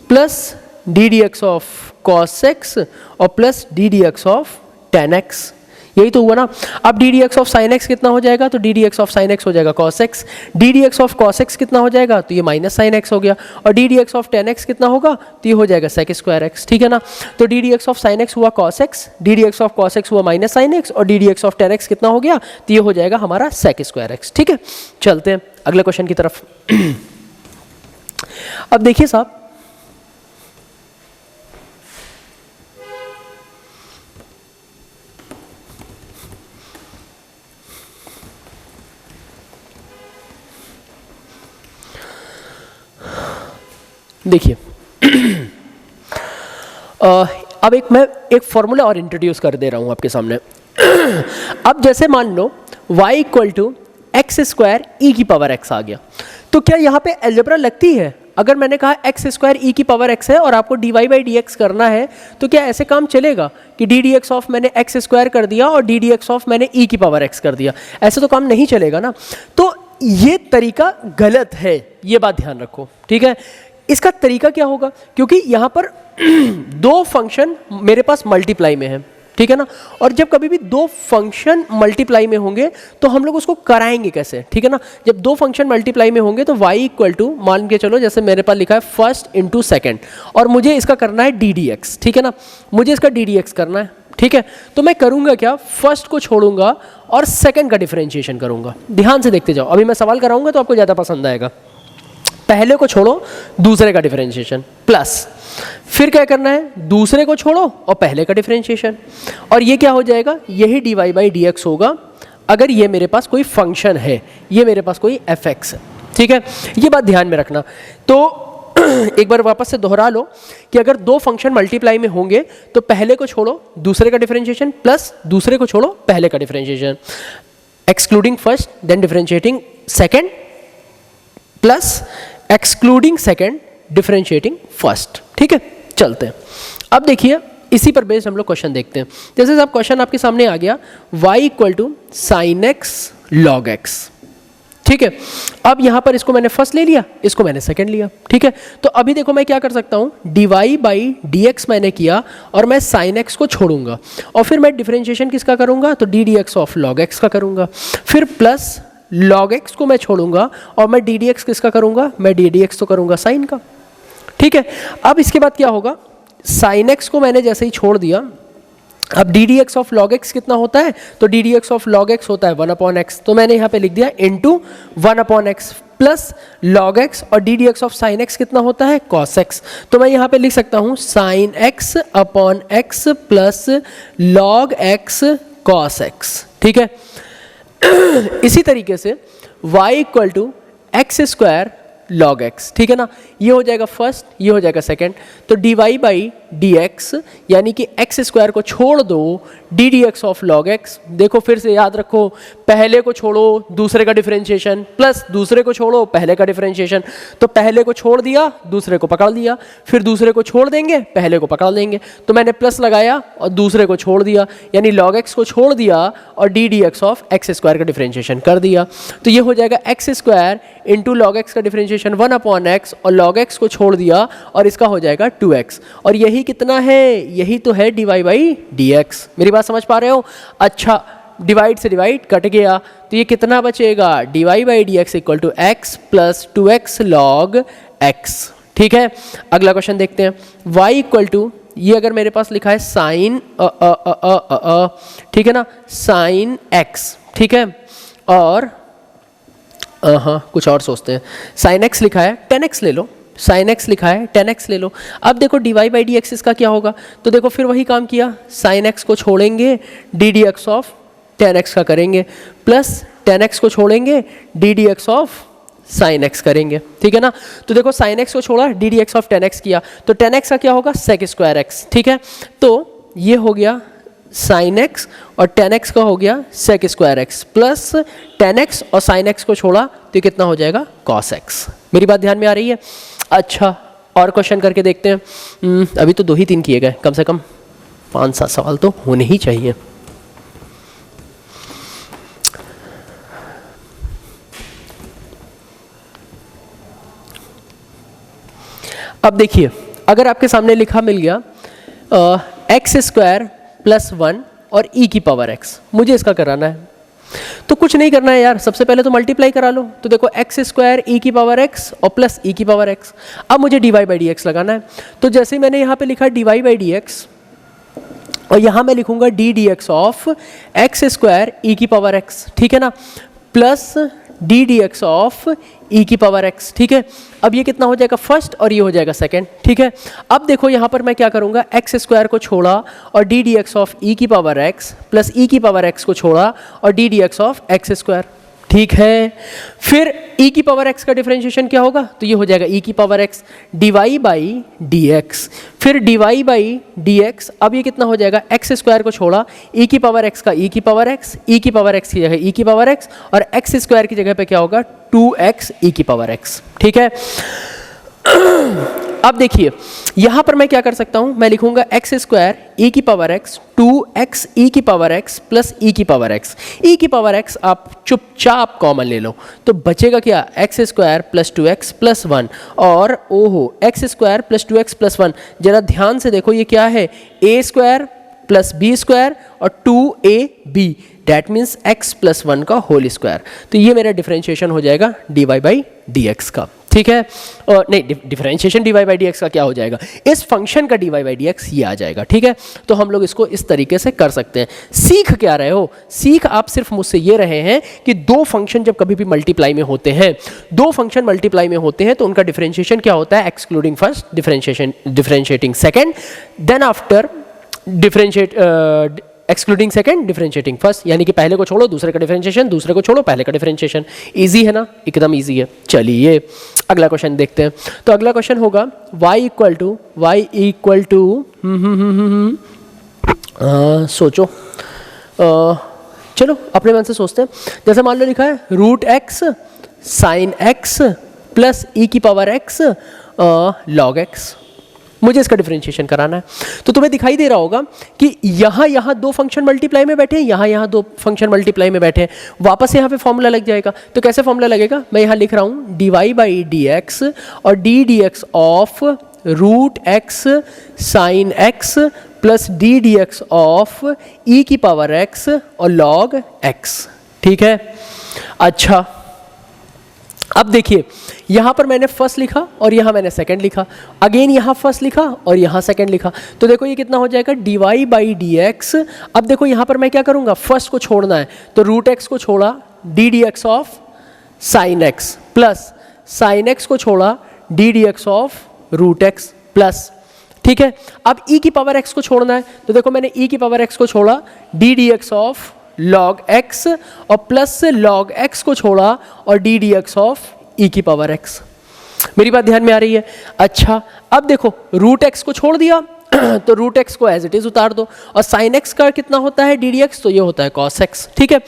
A: plus D D x of cos X और plus D D x of ten X. यही तो हुआ ना। अब D D x of sine x कितना हो जाएगा, तो D D x of sine x हो जाएगा cos X. D D x of cos x कितना हो जाएगा, तो ये माइनस साइन एक्स हो गया। और D D x of ten X कितना होगा, तो ये हो जाएगा सेक स्क्वायर एक्स, ठीक है ना। तो D D x of sine X हुआ cos X, D D x of cos X हुआ माइनस साइन एक्स, और D D x of ten X कितना हो गया, तो ये हो जाएगा हमारा सेक स्क्वायर एक्स, ठीक है। चलते हैं अगले क्वेश्चन की तरफ। अब देखिए साहब, देखिए अब मैं एक फॉर्मूला और इंट्रोड्यूस कर दे रहा हूं आपके सामने। अब जैसे मान लो y equal to x square e की पावर x आ गया, तो क्या यहाँ पे अलजेब्रा लगती है? अगर मैंने कहा एक्स स्क्वायर ई की पावर x है और आपको d Y by D x करना है, तो क्या ऐसे काम चलेगा कि डी डी एक्स ऑफ मैंने एक्स स्क्वायर कर दिया और डी डी एक्स ऑफ मैंने ई की पावर x कर दिया? ऐसे तो काम नहीं चलेगा ना। तो ये तरीका गलत है, ये बात ध्यान रखो, ठीक है। इसका तरीका क्या होगा, क्योंकि यहाँ पर दो फंक्शन मेरे पास मल्टीप्लाई में है, ठीक है ना। और जब कभी भी दो फंक्शन मल्टीप्लाई में होंगे तो हम लोग उसको कराएंगे कैसे, ठीक है ना। जब दो फंक्शन मल्टीप्लाई में होंगे तो y इक्वल टू, मान के चलो जैसे मेरे पास लिखा है फर्स्ट इंटू सेकेंड, और मुझे इसका करना है डी डी एक्स, ठीक है ना। मुझे इसका डी डी एक्स करना है, ठीक है। तो मैं करूंगा क्या, फर्स्ट को छोड़ूंगा और सेकेंड का डिफरेंशिएशन करूंगा। ध्यान से देखते जाओ, अभी मैं सवाल कराऊंगा तो आपको ज़्यादा पसंद आएगा। पहले को छोड़ो, दूसरे का डिफरेंशिएशन, प्लस फिर क्या करना है, दूसरे को छोड़ो और पहले का डिफरेंशिएशन, और ये क्या हो जाएगा, यही d Y by D x होगा अगर ये मेरे पास कोई फंक्शन है, ये मेरे पास कोई एफ एक्स है, ठीक है। ये बात ध्यान में रखना। तो एक बार वापस से दोहरा लो कि अगर दो फंक्शन मल्टीप्लाई में होंगे तो पहले को छोड़ो, दूसरे का डिफरेंशिएशन, प्लस दूसरे को छोड़ो, पहले का differentiation, excluding first then differentiating second, plus excluding second differentiating first, ठीक है। चलते हैं, अब देखिए इसी पर बेस्ड हम लोग क्वेश्चन देखते हैं। जैसे साहब क्वेश्चन आपके सामने आ गया, y equal to sine x log x, ठीक है। अब यहां पर इसको मैंने फर्स्ट ले लिया, इसको मैंने सेकंड लिया, ठीक है। तो अभी देखो मैं क्या कर सकता हूं, d Y by D x मैंने किया और मैं साइन एक्स को छोड़ूंगा, और फिर मैं डिफरेंशिएशन किसका करूंगा, तो D D x of log x का करूंगा, फिर प्लस लॉग एक्स को मैं छोड़ूंगा और मैं डी डी एक्स किसका करूंगा, मैं डी डी एक्स तो करूंगा साइन का, ठीक है। अब इसके बाद क्या होगा, साइन एक्स को मैंने जैसे ही छोड़ दिया, अब D D x of log x कितना होता है, तो D D x of log x होता है 1/x, तो मैंने यहाँ पे लिख दिया into 1/x plus log x, और D D x of sine x कितना होता है, कॉस एक्स, तो मैं यहाँ पे लिख सकता हूँ sine x upon x plus log x cos x, ठीक है। इसी तरीके से y equal to x square log x, ठीक है ना। ये हो जाएगा फर्स्ट, ये हो जाएगा सेकंड, तो d Y by D x यानी कि एक्स स्क्वायर को छोड़ दो, d D x of log x, देखो फिर से याद रखो, पहले को छोड़ो दूसरे का डिफरेंशिएशन, प्लस दूसरे को छोड़ो पहले का डिफरेंशिएशन, तो पहले को छोड़ दिया दूसरे को पकड़ लिया, फिर दूसरे को छोड़ देंगे पहले को पकड़ लेंगे, तो मैंने प्लस लगाया और दूसरे को छोड़ दिया, यानी लॉग एक्स को छोड़ दिया और D D x of x square का डिफरेंशिएशन कर दिया, तो ये हो जाएगा x square into log x का डिफरेंशिएशन 1/x, और लॉग एक्स को छोड़ दिया और इसका हो जाएगा 2x, और यही कितना है, यही तो है d Y by D x. मेरी बात समझ पा रहे हो? अच्छा, डिवाइड से डिवाइड कट गया, तो ये कितना बचेगा, d Y by D x equal to x plus 2x log x, ठीक है। अगला क्वेश्चन देखते हैं, y इक्वल टू ये अगर मेरे पास लिखा है साइन ठीक है ना, साइन एक्स, ठीक है, और हाँ कुछ और सोचते हैं, साइन एक्स लिखा है, टेन एक्स ले लो, साइन एक्स लिखा है, टेन एक्स ले लो। अब देखो d Y by D x इसका क्या होगा, तो देखो फिर वही काम किया, साइन एक्स को छोड़ेंगे, D D x of ten x का करेंगे, प्लस टेन एक्स को छोड़ेंगे, D D x of sine x करेंगे, ठीक है ना। तो देखो साइन एक्स को छोड़ा, d D x of ten x किया, तो टेन एक्स का क्या होगा, सेक स्क्वायर एक्स, ठीक है। तो ये हो गया साइन एक्स और टेन एक्स का हो गया sec square x, plus ten x और साइन एक्स को छोड़ा तो ये कितना हो जाएगा, कॉस एक्स। मेरी बात ध्यान में आ रही है? अच्छा, और क्वेश्चन करके देखते हैं। अभी तो 2 ही 3 किए गए, कम से कम 5-7 सवाल तो होने ही चाहिए। अब देखिए, अगर आपके सामने लिखा मिल गया एक्स स्क्वायर प्लस 1 और ई की पावर एक्स, मुझे इसका कराना है, तो कुछ नहीं करना है यार, सबसे पहले तो मल्टीप्लाई करा लो। तो देखो एक्स स्क्वायर ई की पावर एक्स और प्लस ई की पावर एक्स, अब मुझे d Y by D x लगाना है। तो जैसे मैंने यहाँ पे लिखा d Y by D x, और यहाँ मैं लिखूंगा d D x of x square e की पावर एक्स, ठीक है ना, plus D D x of ई की पावर एक्स, ठीक है। अब ये कितना हो जाएगा, फर्स्ट, और ये हो जाएगा सेकंड, ठीक है। अब देखो यहाँ पर मैं क्या करूँगा, एक्स स्क्वायर को छोड़ा और डी डी एक्स ऑफ ई की पावर एक्स प्लस ई की पावर एक्स को छोड़ा और D D x of x square, ठीक है। फिर e की पावर x का डिफरेंशिएशन क्या होगा, तो ये हो जाएगा e की power x d Y by D x, फिर d Y by D x. अब ये कितना हो जाएगा, एक्स स्क्वायर को छोड़ा, e की पावर x का e की पावर x, e की पावर x की जगह e की पावर x, और x स्क्वायर की जगह पे क्या होगा, 2x e की पावर x, ठीक है। अब देखिए यहाँ पर मैं क्या कर सकता हूँ, मैं लिखूंगा एक्स स्क्वायर ई की पावर एक्स 2x ई की पावर एक्स प्लस ई की पावर एक्स। ई की पावर एक्स आप चुपचाप कॉमन ले लो, तो बचेगा क्या, x square plus 2x plus 1, और ओहो x square plus 2x plus 1। जरा ध्यान से देखो ये क्या है, ए स्क्वायर प्लस बी स्क्वायर और 2ab, that means x plus 1 का होल स्क्वायर। तो ये मेरा डिफरेंशिएशन हो जाएगा D Y by D x का, ठीक है। और नहीं, differentiation d Y by D x का क्या हो जाएगा, इस फंक्शन का d Y by D x ये आ जाएगा, ठीक है। तो हम लोग इसको इस तरीके से कर सकते हैं। सीख क्या रहे हो, सीख आप सिर्फ मुझसे ये रहे हैं कि दो फंक्शन जब कभी भी मल्टीप्लाई में होते हैं, दो फंक्शन मल्टीप्लाई में होते हैं तो उनका डिफरेंशिएशन क्या होता है, excluding first differentiating second, then after differentiate excluding second differentiating first, यानी कि पहले को छोड़ो दूसरे का डिफरेंशिएशन, दूसरे को छोड़ो पहले का डिफरेंशिएशन। इजी है ना, एकदम इजी है। चलिए अगला क्वेश्चन देखते हैं। तो अगला क्वेश्चन होगा y इक्वल टू सोचो, चलो अपने मन से सोचते हैं। जैसे मान लो लिखा है root x sine x plus e की पावर एक्स लॉग एक्स, मुझे इसका डिफरेंशिएशन कराना है। तो तुम्हें दिखाई दे रहा होगा कि यहाँ दो फंक्शन मल्टीप्लाई में बैठे हैं, यहाँ दो फंक्शन मल्टीप्लाई में बैठे हैं। वापस यहाँ पे फॉर्मूला लग जाएगा। तो कैसे फॉर्मूला लगेगा, मैं यहाँ लिख रहा हूँ d Y by D x और D D x of root x sine x plus D D x of ई की पावर एक्स और लॉग एक्स, ठीक है। अच्छा अब देखिए यहाँ पर मैंने फर्स्ट लिखा और यहाँ मैंने सेकंड लिखा, अगेन यहाँ फर्स्ट लिखा और यहाँ सेकंड लिखा। तो देखो ये कितना हो जाएगा, D Y by D x. अब देखो यहाँ पर मैं क्या करूँगा, फर्स्ट को छोड़ना है तो रूट एक्स को छोड़ा, d D x of sine x plus sine x को छोड़ा, d D x of root x plus, ठीक है। अब ई की पावर एक्स को छोड़ना है तो देखो मैंने ई की पावर एक्स को छोड़ा, d D x of log x और प्लस से लॉग एक्स को छोड़ा और डी डी एक्स ऑफ ई की पावर एक्स। मेरी बात ध्यान में आ रही है। अच्छा अब देखो रूट एक्स को छोड़ दिया तो रूट एक्स को एज इट इज उतार दो, और साइन एक्स का कितना होता है डी डी एक्स, तो ये होता है कॉस एक्स, ठीक है।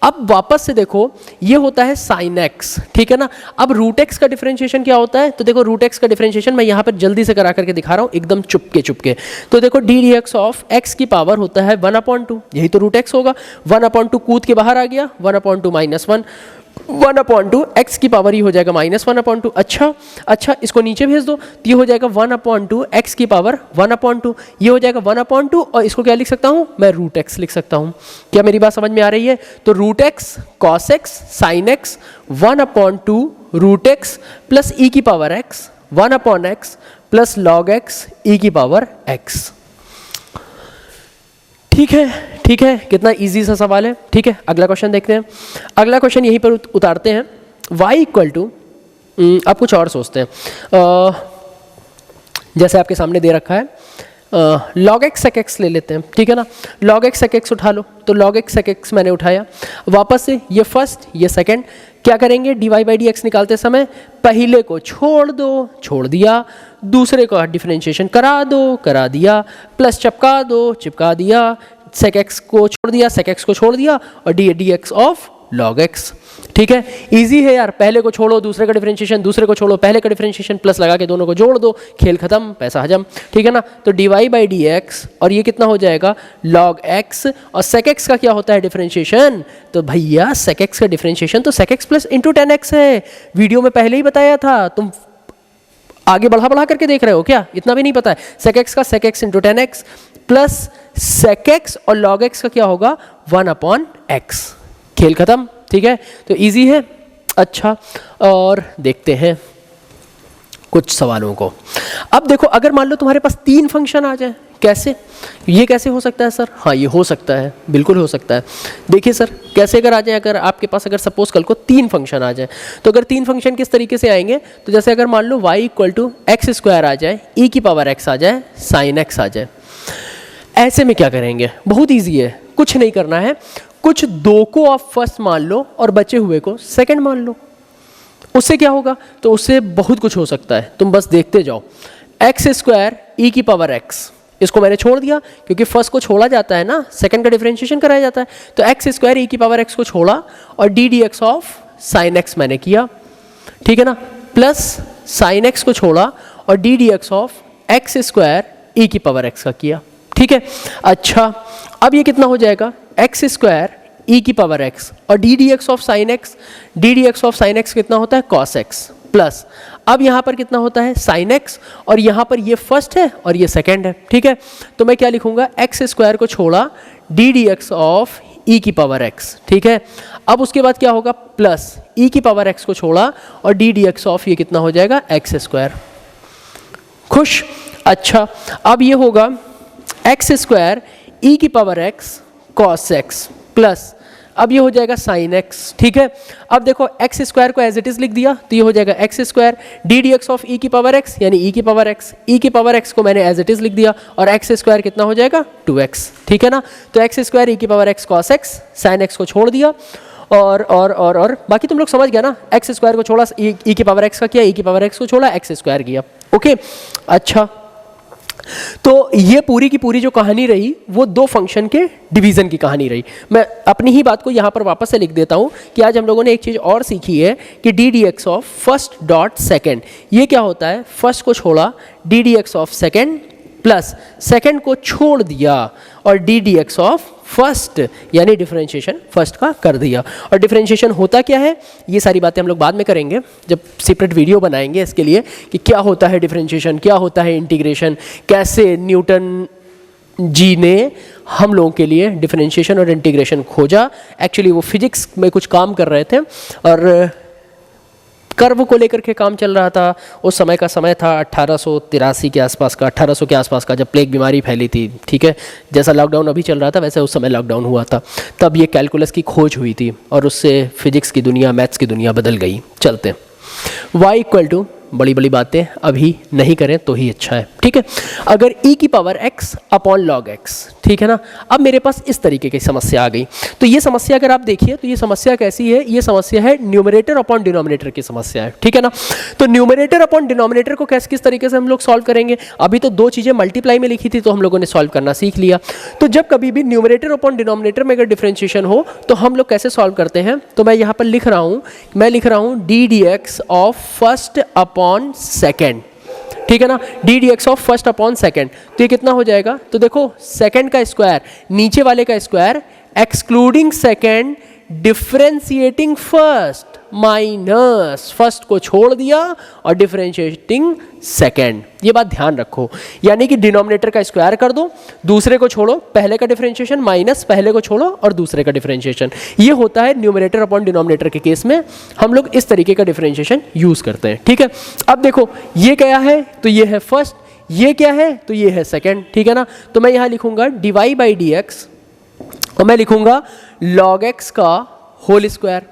A: अब वापस से देखो ये होता है साइन एक्स, ठीक है ना। अब रूट एक्स का डिफरेंशिएशन क्या होता है, तो देखो रूट एक्स का डिफरेंशिएशन मैं यहाँ पर जल्दी से करा करके दिखा रहा हूँ एकदम चुपके। तो देखो D D x of X की पावर होता है 1/2, यही तो रूट एक्स होगा। 1/2 कूद के बाहर आ गया, 1/2 -1, 1/2 एक्स की पावर ही हो जाएगा -1/2। अच्छा इसको नीचे भेज दो, तो ये हो जाएगा 1/2 एक्स की पावर 1/2, ये हो जाएगा 1/2, और इसको क्या लिख सकता हूँ मैं, रूट एक्स लिख सकता हूँ। क्या मेरी बात समझ में आ रही है। तो root x cos x sine x 1/2 root x plus e की power x 1/x plus log x e की पावर एक्स। ठीक है, कितना इजी सा सवाल है। ठीक है, अगला क्वेश्चन देखते हैं। अगला क्वेश्चन यहीं पर उतारते हैं। y इक्वल टू, आप कुछ और सोचते हैं, जैसे आपके सामने दे रखा है log x sec x ले लेते हैं। ठीक है ना, log x sec x उठा लो, तो log x sec x मैंने उठाया। वापस से ये फर्स्ट ये सेकंड, क्या करेंगे, dy बाई डी एक्स निकालते समय पहले को छोड़ दो, छोड़ दिया, दूसरे को डिफरेंशिएशन करा दिया, प्लस चिपका दिया, sec x को छोड़ दिया, sec x को छोड़ दिया, और dx ऑफ log x। ठीक है, इजी है यार, पहले को छोड़ो दूसरे का डिफरेंशिएशन, दूसरे को छोड़ो पहले का डिफरेंशिएशन, प्लस लगा के दोनों को जोड़ दो, खेल खत्म, पैसा हजम। ठीक है ना, तो dy बाई डी एक्स, और ये कितना हो जाएगा log x, और sec x का क्या होता है डिफरेंशिएशन, तो भैया sec x का डिफरेंशिएशन तो sec x plus into ten x है। वीडियो में पहले ही बताया था, तुम आगे बढ़ा करके देख रहे हो क्या, इतना भी नहीं पता है। sec x का sec x into ten x plus sec x और log x का क्या होगा 1/x, खेल खत्म। ठीक है, तो इजी है। अच्छा, और देखते हैं कुछ सवालों को। अब देखो, अगर मान लो तुम्हारे पास 3 फंक्शन आ जाए, कैसे, ये कैसे हो सकता है सर? हाँ, ये हो सकता है, बिल्कुल हो सकता है। देखिए सर, कैसे अगर आ जाए, अगर आपके पास अगर सपोज कल को 3 फंक्शन आ जाए, तो अगर 3 फंक्शन किस तरीके से आएंगे, तो जैसे अगर मान लो y equal to x square आ जाए, e की पावर x आ जाए, साइन x आ जाए, ऐसे में क्या करेंगे? बहुत ईजी है, कुछ नहीं करना है, कुछ 2 को आप फर्स्ट मान लो और बचे हुए को सेकंड मान लो। उससे क्या होगा, तो उससे बहुत कुछ हो सकता है, तुम बस देखते जाओ। एक्स स्क्वायर ई की पावर एक्स, इसको मैंने छोड़ दिया क्योंकि फर्स्ट को छोड़ा जाता है ना, सेकंड का डिफरेंशिएशन कराया जाता है, तो एक्स स्क्वायर ई की पावर एक्स को छोड़ा और D D x of sine x मैंने किया। ठीक है ना, प्लस साइन एक्स को छोड़ा और D D x of x square e की पावर एक्स का किया। ठीक है, अच्छा, अब ये कितना हो जाएगा, एक्स स्क्वायर ई की पावर एक्स और D D x of sine x, D D x of sine x कितना होता है, कॉस एक्स, प्लस अब यहाँ पर कितना होता है, साइन एक्स, और यहाँ पर ये फर्स्ट है और ये सेकंड है। ठीक है, तो मैं क्या लिखूंगा, एक्स स्क्वायर को छोड़ा डी डी एक्स ऑफ ई की पावर एक्स। ठीक है, अब उसके बाद क्या होगा, प्लस ई की पावर एक्स को छोड़ा और डी डी एक्स ऑफ ये कितना हो जाएगा, एक्स स्क्वायर। खुश? अच्छा, अब ये होगा एक्स स्क्वायर ई की power x cos X, plus अब ये हो जाएगा साइन एक्स। ठीक है, अब देखो एक्स स्क्वायर को एज इट इज लिख दिया, तो ये हो जाएगा x square d D x of ई की पावर एक्स, यानी ई की पावर एक्स, ई की पावर एक्स को मैंने एज इट इज लिख दिया, और एक्स स्क्वायर कितना हो जाएगा 2x। ठीक है ना, तो एक्स स्क्वायर ई की power x cos x, sine x को छोड़ दिया, और बाकी तुम लोग समझ गया ना, एक्स स्क्वायर को छोड़ा ई की पावर एक्स का किया, ई की पावर एक्स को छोड़ा एक्स स्क्वायर किया। ओके, अच्छा, तो ये पूरी की पूरी जो कहानी रही वो 2 फंक्शन के डिवीजन की कहानी रही। मैं अपनी ही बात को यहाँ पर वापस से लिख देता हूँ कि आज हम लोगों ने एक चीज़ और सीखी है कि d D x of first dot second, ये क्या होता है, फर्स्ट को छोड़ा d D x of second, plus second को छोड़ दिया और D D x of first, यानी डिफरेंशिएशन फर्स्ट का कर दिया। और डिफरेंशिएशन होता क्या है, ये सारी बातें हम लोग बाद में करेंगे जब सेपरेट वीडियो बनाएंगे इसके लिए, कि क्या होता है डिफरेंशिएशन, क्या होता है इंटीग्रेशन, कैसे न्यूटन जी ने हम लोगों के लिए डिफरेंशिएशन और इंटीग्रेशन खोजा। एक्चुअली वो फिजिक्स में कुछ काम कर रहे थे और कर्व को लेकर के काम चल रहा था। उस समय का समय था 1883 के आसपास का, 1800 के आसपास का, जब प्लेग बीमारी फैली थी। ठीक है, जैसा लॉकडाउन अभी चल रहा था वैसे उस समय लॉकडाउन हुआ था, तब ये कैलकुलस की खोज हुई थी और उससे फिजिक्स की दुनिया, मैथ्स की दुनिया बदल गई। चलते y इक्वल टू, बड़ी बड़ी बातें अभी नहीं करें तो ही अच्छा है। ठीक है, अगर e की power x upon log x, ठीक है ना, अब मेरे पास इस तरीके की समस्या आ गई। तो ये समस्या अगर आप देखिए तो ये समस्या कैसी है, ये समस्या है न्यूमरेटर अपॉन डिनोमिनेटर की समस्या है। ठीक है ना, तो न्यूमरेटर अपॉन डिनोमिनेटर को किस तरीके से हम लोग सॉल्व करेंगे, अभी तो 2 चीज़ें मल्टीप्लाई में लिखी थी तो हम लोगों ने सॉल्व करना सीख लिया। तो जब कभी भी न्यूमरेटर अपॉन डिनोमिनेटर में अगर डिफरेंशिएशन हो तो हम लोग कैसे सॉल्व करते हैं, तो मैं यहाँ पर लिख रहा हूँ D D x of first upon second. ठीक है ना, D D x of first upon second, तो ये कितना हो जाएगा, तो देखो सेकेंड का स्क्वायर, नीचे वाले का square, excluding second, differentiating first. Minus first को छोड़ दिया और डिफरेंशिएटिंग सेकेंड। ये बात ध्यान रखो, यानी कि डिनोमिनेटर का स्क्वायर कर दो, दूसरे को छोड़ो, पहले का डिफरेंशिएशन माइनस पहले को छोड़ो और दूसरे का डिफरेंशिएशन। ये होता है न्यूमरेटर अपॉन डिनोमिनेटर के केस में, हम लोग इस तरीके का डिफरेंशिएशन यूज करते हैं। ठीक है, अब देखो ये क्या है, तो ये है फर्स्ट, ये क्या है, तो ये है सेकेंड। ठीक है ना, तो मैं यहां लिखूंगा dy बाई dx और मैं लिखूंगा log x का होल स्क्वायर।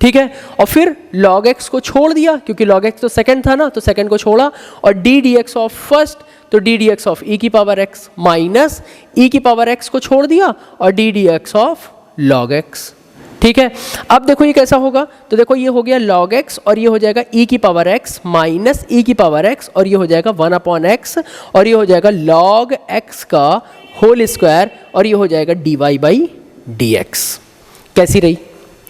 A: ठीक है, और फिर log x को छोड़ दिया क्योंकि log x तो सेकंड था ना, तो सेकंड को छोड़ा, और d dx ऑफ फर्स्ट, तो d dx ऑफ e की पावर x माइनस e की पावर x को छोड़ दिया और d dx of log x। ठीक है, अब देखो ये कैसा होगा, तो देखो ये हो गया log x और ये हो जाएगा e की पावर x माइनस e की पावर x और ये हो जाएगा 1/x और ये हो जाएगा log x का होल स्क्वायर और ये हो जाएगा dy बाई dx। कैसी रही?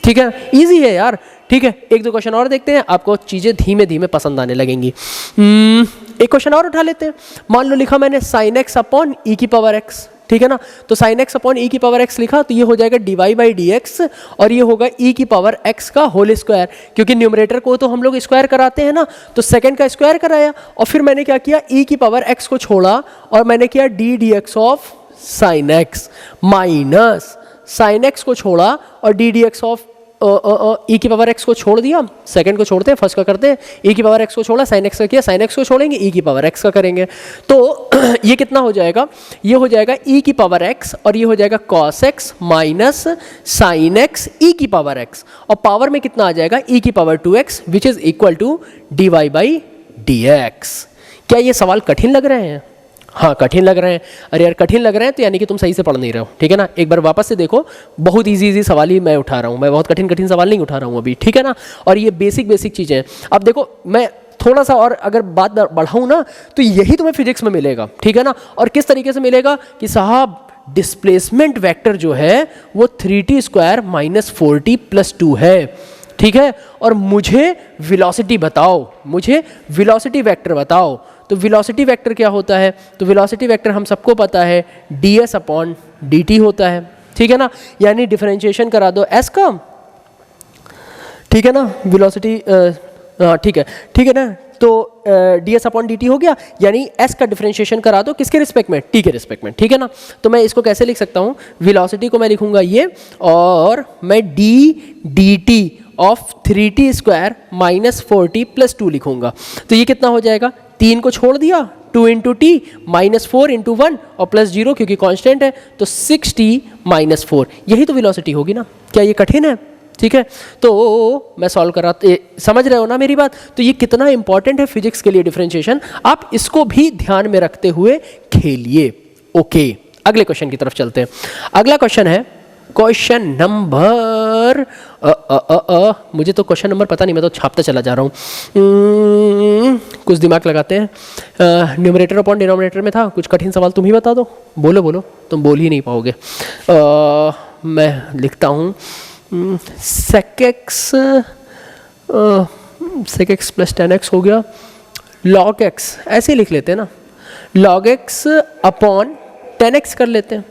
A: ठीक है, इजी है यार। ठीक है, एक दो क्वेश्चन और देखते हैं, आपको चीज़ें धीमे धीमे पसंद आने लगेंगी। एक क्वेश्चन और उठा लेते हैं। मान लो लिखा मैंने sin x अपॉन e की पावर x। ठीक है ना, तो sin x अपॉन e की पावर x लिखा, तो ये हो जाएगा dy बाई dx और ये होगा e की पावर x का होल स्क्वायर, क्योंकि न्यूमरेटर को तो हम लोग स्क्वायर कराते हैं ना, तो सेकंड का स्क्वायर कराया और फिर मैंने क्या किया, e की पावर x को छोड़ा और मैंने किया d dx of sin x minus sin x को छोड़ा और d dx ऑफ e की पावर x को छोड़ दिया, सेकंड को छोड़ते हैं फर्स्ट का करते हैं, e की पावर x को छोड़ा, sin x का किया, sin x को छोड़ेंगे e की पावर x का करेंगे, तो ये कितना हो जाएगा, ये हो जाएगा e की पावर x और ये हो जाएगा cos x minus sin x e की पावर x और पावर में कितना आ जाएगा e की पावर 2x which is equal to dy by dx। क्या ये सवाल कठिन लग रहे हैं? हाँ कठिन लग रहे हैं। अरे यार कठिन लग रहे हैं तो यानी कि तुम सही से पढ़ नहीं रहे हो। ठीक है ना, एक बार वापस से देखो, बहुत इजी सवाल ही मैं उठा रहा हूँ, मैं बहुत कठिन सवाल नहीं उठा रहा हूँ अभी। ठीक है ना, और ये बेसिक चीज़ें हैं। अब देखो मैं थोड़ा सा और अगर बात बढ़ाऊँ ना, तो यही तुम्हें फिजिक्स में मिलेगा। ठीक है ना, और किस तरीके से मिलेगा कि साहब डिस्प्लेसमेंट वेक्टर जो है वो 3t square minus 4t plus 2 है। ठीक है, और मुझे वेलोसिटी बताओ, मुझे वेलोसिटी वेक्टर बताओ। तो वेलोसिटी वेक्टर क्या होता है, तो वेलोसिटी वेक्टर हम सबको पता है ds अपॉन dt होता है। ठीक है ना, यानी डिफरेंशिएशन करा दो s का। ठीक है ना, वेलोसिटी ठीक है ना, तो ds अपॉन dt हो गया, यानी s का डिफरेंशिएशन करा दो किसके रिस्पेक्ट में, t के रिस्पेक्ट में। ठीक है ना, तो मैं इसको कैसे लिख सकता हूँ, वेलोसिटी को मैं लिखूंगा ये और मैं d dt of 3t square minus 4t plus 2 लिखूंगा। तो ये कितना हो जाएगा, 3 को छोड़ दिया, 2 इंटू टी माइनस 4 इंटू 1 और प्लस 0 क्योंकि कांस्टेंट है, तो 6t माइनस 4। यही तो वेलोसिटी होगी ना, क्या ये कठिन है? ठीक है, तो मैं सॉल्व करा, समझ रहे हो ना मेरी बात। तो ये कितना इंपॉर्टेंट है फिजिक्स के लिए डिफरेंशिएशन, आप इसको भी ध्यान में रखते हुए खेलिए। ओके, अगले क्वेश्चन की तरफ चलते हैं। अगला क्वेश्चन है क्वेश्चन नंबर मुझे तो क्वेश्चन नंबर पता नहीं, मैं तो छापता चला जा रहा हूँ। कुछ दिमाग लगाते हैं। न्यूमरेटर अपॉन डिनोमिनेटर में था, कुछ कठिन सवाल तुम ही बता दो। बोलो बोलो, तुम बोल ही नहीं पाओगे। मैं लिखता हूँ sec x प्लस 10x हो गया, log x ऐसे लिख लेते हैं ना, log x अपॉन 10x कर लेते हैं।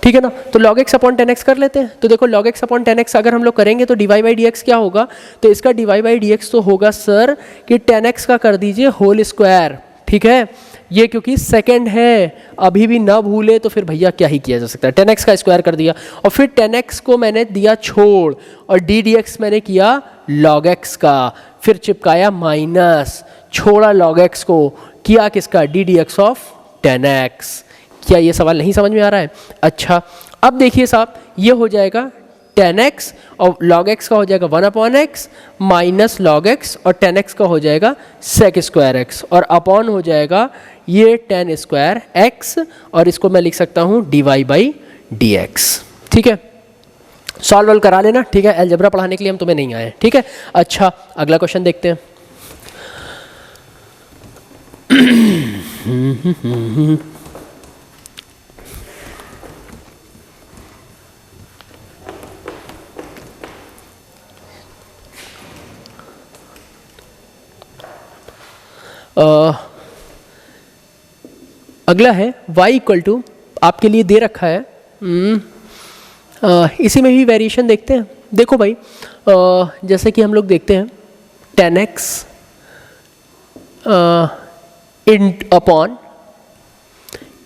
A: ठीक है ना, तो log x अपॉन 10x कर लेते हैं। तो देखो log x अपॉन 10x अगर हम लोग करेंगे तो dy बाई dx क्या होगा, तो इसका dy बाई dx तो होगा सर कि 10x का कर दीजिए होल स्क्वायर। ठीक है, ये क्योंकि सेकंड है, अभी भी ना भूले तो फिर भैया क्या ही किया जा सकता है, 10x का स्क्वायर कर दिया और फिर 10x को मैंने दिया छोड़ और d dx मैंने किया log x का, फिर चिपकाया माइनस, छोड़ा log x को, किया किसका, d dx ऑफ 10x। क्या ये सवाल नहीं समझ में आ रहा है? अच्छा, अब देखिए साहब, ये हो जाएगा 10x और log x का हो जाएगा 1/x माइनस log x और 10x का हो जाएगा sec स्क्वायर x और अपॉन हो जाएगा ये 10 स्क्वायर x और इसको मैं लिख सकता हूँ dy बाई dx। ठीक है, सॉल्व करा लेना। ठीक है, अलजेब्रा पढ़ाने के लिए हम तुम्हें नहीं आए। ठीक है, अच्छा अगला क्वेश्चन देखते हैं। अगला है y इक्वल टू, आपके लिए दे रखा है, इसी में भी वेरिएशन देखते हैं। देखो भाई, जैसे कि हम लोग देखते हैं 10x इन अपॉन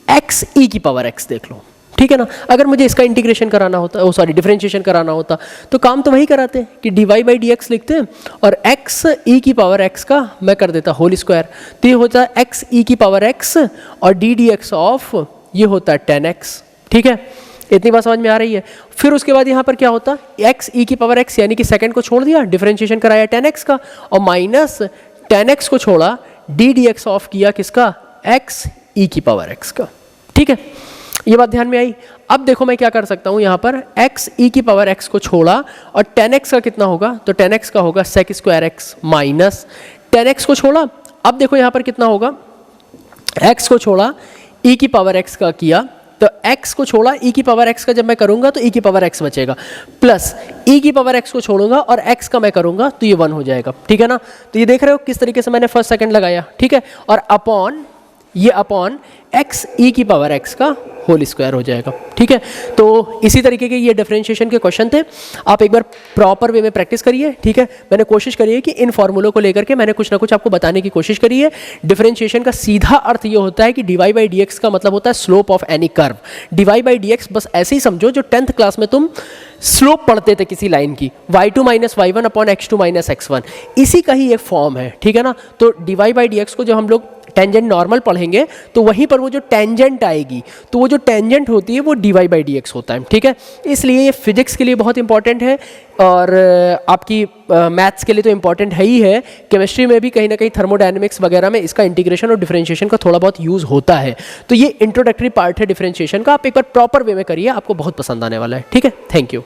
A: एक्स ई की पावर एक्स देख लो, ठीक है ना। अगर मुझे इसका इंटीग्रेशन कराना होता, सॉरी डिफरेंशिएशन कराना होता, तो काम तो वही कराते कि dy बाई डी एक्स लिखते हैं और x e की पावर x का मैं कर देता होल स्क्वायर, तो ये होता है x e की पावर x और डी डी एक्स ऑफ ये होता है 10x, ठीक है। इतनी बात समझ में आ रही है। फिर उसके बाद यहाँ पर क्या होता है, x e की पावर x यानी कि सेकंड को छोड़ दिया, डिफरेंशिएशन कराया 10x का और माइनस 10x को छोड़ा, डी डी एक्स ऑफ किया किसका, x e की पावर x का, ठीक है। ये बात ध्यान में आई। अब देखो मैं क्या कर सकता हूँ, यहाँ पर x e की पावर x को छोड़ा और 10x का कितना होगा, तो 10x का होगा sec square x minus 10x को छोड़ा। अब देखो यहाँ पर कितना होगा, x को छोड़ा e की पावर x का किया, तो x को छोड़ा e की पावर x का जब मैं करूँगा तो e की पावर x बचेगा, प्लस e की पावर x को छोड़ूंगा और x का मैं करूँगा तो ये 1 हो जाएगा, ठीक है ना। तो ये देख रहे हो किस तरीके से मैंने फर्स्ट सेकंड लगाया, ठीक है। और अपॉन ये अपॉन x e की पावर x का होल स्क्वायर हो जाएगा, ठीक है। तो इसी तरीके के ये डिफरेंशिएशन के क्वेश्चन थे, आप एक बार प्रॉपर वे में प्रैक्टिस करिए, ठीक है। मैंने कोशिश करी है कि इन फॉर्मूलों को लेकर के मैंने कुछ ना कुछ आपको बताने की कोशिश करी है। डिफरेंशिएशन का सीधा अर्थ ये होता है कि dy बाई डी एक्स का मतलब होता है slope of any curve. dy by D x बस ऐसे ही समझो जो 10th क्लास में तुम स्लोप पढ़ते थे किसी लाइन की, y2 minus y1 upon x2 minus x1, इसी का ही एक फॉर्म है, ठीक है ना। तो dy बाई डी एक्स को जब हम लोग टेंजेंट नॉर्मल पढ़ेंगे तो वहीं पर वो जो टेंजेंट आएगी, तो वो जो टेंजेंट होती है वो dy बाई डी एक्स होता है, ठीक है। इसलिए ये फिजिक्स के लिए बहुत इंपॉर्टेंट है और आपकी मैथ्स के लिए तो इंपॉर्टेंट है ही है, केमिस्ट्री में भी कहीं ना कहीं थर्मोडायनेमिक्स वगैरह में इसका इंटीग्रेशन और डिफरेंशिएशन का थोड़ा बहुत यूज़ होता है। तो ये इंट्रोडक्टरी पार्ट है डिफरेंशिएशन का, आप एक बार प्रॉपर वे में करिए, आपको बहुत पसंद आने वाला है, ठीक है। Thank you.